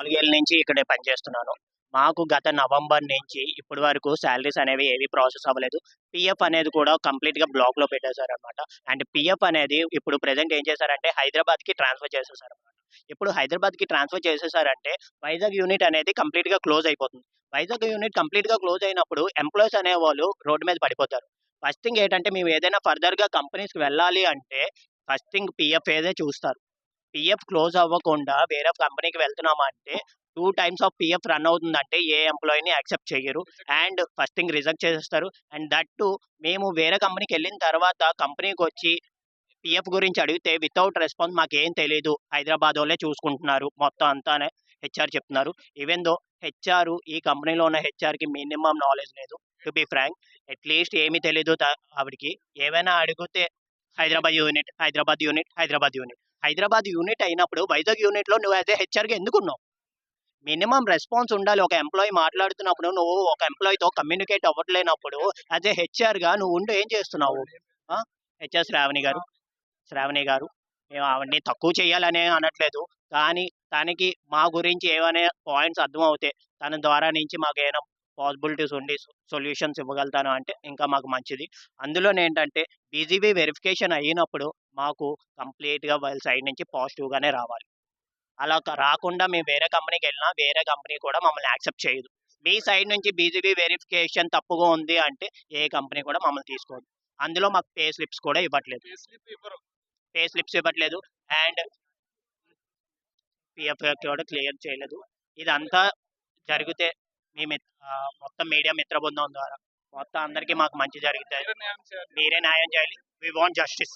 4 ఏళ్ల నుంచి ఇక్కడే పనిచేస్తున్నాను. మాకు గత నవంబర్ నుంచి ఇప్పటి వరకు సాలరీస్ అనేవి ఏవి ప్రాసెస్ అవ్వలేదు. పీఎఫ్ అనేది కూడా కంప్లీట్‌గా బ్లాక్‌లో పెట్టేశారనమాట. అండ్ పీఎఫ్ అనేది ఇప్పుడు ప్రెజెంట్ ఏం చేశారంటే హైదరాబాద్‌కి ట్రాన్స్‌ఫర్ చేసేసారనమాట. ఇప్పుడు హైదరాబాద్‌కి ట్రాన్స్‌ఫర్ చేసేసారంటే వైజాగ్ యూనిట్ అనేది కంప్లీట్‌గా క్లోజ్ అయిపోతుంది. వైజాగ్ యూనిట్ కంప్లీట్‌గా క్లోజ్ అయినప్పుడు ఎంప్లాయీస్ అనేవాళ్ళు రోడ్డు మీద పడిపోతారు. ఫస్ట్ థింగ్ ఏంటంటే మేము ఏదైనా ఫర్దర్‌గా కంపెనీస్‌కి వెళ్ళాలి అంటే ఫస్ట్ థింగ్ పీఎఫ్ ఏదే చూస్తారు. పీఎఫ్ క్లోజ్ అవ్వకుండా వేరే కంపెనీకి వెళ్తున్నామా అంటే 2 టైమ్స్ ఆఫ్ పీఎఫ్ రన్ అవుతుందంటే ఏ ఎంప్లాయీని యాక్సెప్ట్ చెయ్యరు. అండ్ ఫస్ట్ థింగ్ రిజెక్ట్ చేసేస్తారు. అండ్ దట్ టూ మేము వేరే కంపెనీకెళ్ళిన తర్వాత కంపెనీకొచ్చి పీఎఫ్ గురించి అడిగితే వితౌట్ రెస్పాన్స్ మాకేం తెలీదు. హైదరాబాదోళ్ళే చూసుకుంటున్నారు మొత్తం అంతానే హెచ్ఆర్ చెప్తున్నారు. ఈవెన్ దో హెచ్ఆర్ ఈ కంపెనీలో ఉన్న హెచ్ఆర్‌కి మినిమమ్ నాలెడ్జ్ లేదు. టు బీ ఫ్రాంక్ అట్‌లీస్ట్ ఏమీ తెలీదు ఆవిడకి. ఏవైనా అడిగితే Hyderabad unit, Hyderabad unit, Hyderabad unit. Hyderabad unit అయినప్పుడు వైజాగ్ యూనిట్‌లో నువ్వు యాస్ ఎ హెచ్ఆర్‌గా ఎందుకున్నావు? మినిమమ్ రెస్పాన్స్ ఉండాలి. ఒక ఎంప్లాయీ మాట్లాడుతున్నప్పుడు నువ్వు ఒక ఎంప్లాయీతో కమ్యూనికేట్ అవ్వట్లేనప్పుడు యాస్ ఎ హెచ్ఆర్‌గా నువ్వు ఉండి ఏం చేస్తున్నావు? ఆ! హెచ్ఆర్ శ్రావణి గారు మేము ఆవిడని తక్కువ చేయాలనే అనట్లేదు. కానీ తనకి మా గురించి ఏవైనా పాయింట్స్ అర్థమవుతే తన ద్వారా నుంచి మాకేమైనా పాసిబిలిటీస్ ఉండి సొల్యూషన్స్ ఇవ్వగలుగుతాను అంటే ఇంకా మాకు మంచిది. అందులోనేంటంటే బీజీబీ వెరిఫికేషన్ అయినప్పుడు మాకు కంప్లీట్‌గా వాళ్ళ సైడ్ నుంచి పాజిటివ్‌గానే రావాలి. అలా రాకుండా మేము వేరే కంపెనీకెళ్ళినా వేరే కంపెనీ కూడా మమ్మల్ని యాక్సెప్ట్ చేయదు. మీ సైడ్ నుంచి బీజీబీ వెరిఫికేషన్ తప్పుగా ఉంది అంటే ఏ కంపెనీ కూడా మమ్మల్ని తీసుకోదు. అందులో మాకు పే స్లిప్స్ కూడా ఇవ్వట్లేదు. పే స్లిప్స్ ఇవ్వట్లేదు. అండ్ పీఎఫ్ కూడా క్లియర్ చేయలేదు. ఇదంతా జరిగితే మొత్తం మీడియా మిత్ర బృందం ద్వారా మొత్తం అందరికీ మాకు మంచి జరిగితే మీరే న్యాయం చేయాలి. We want justice.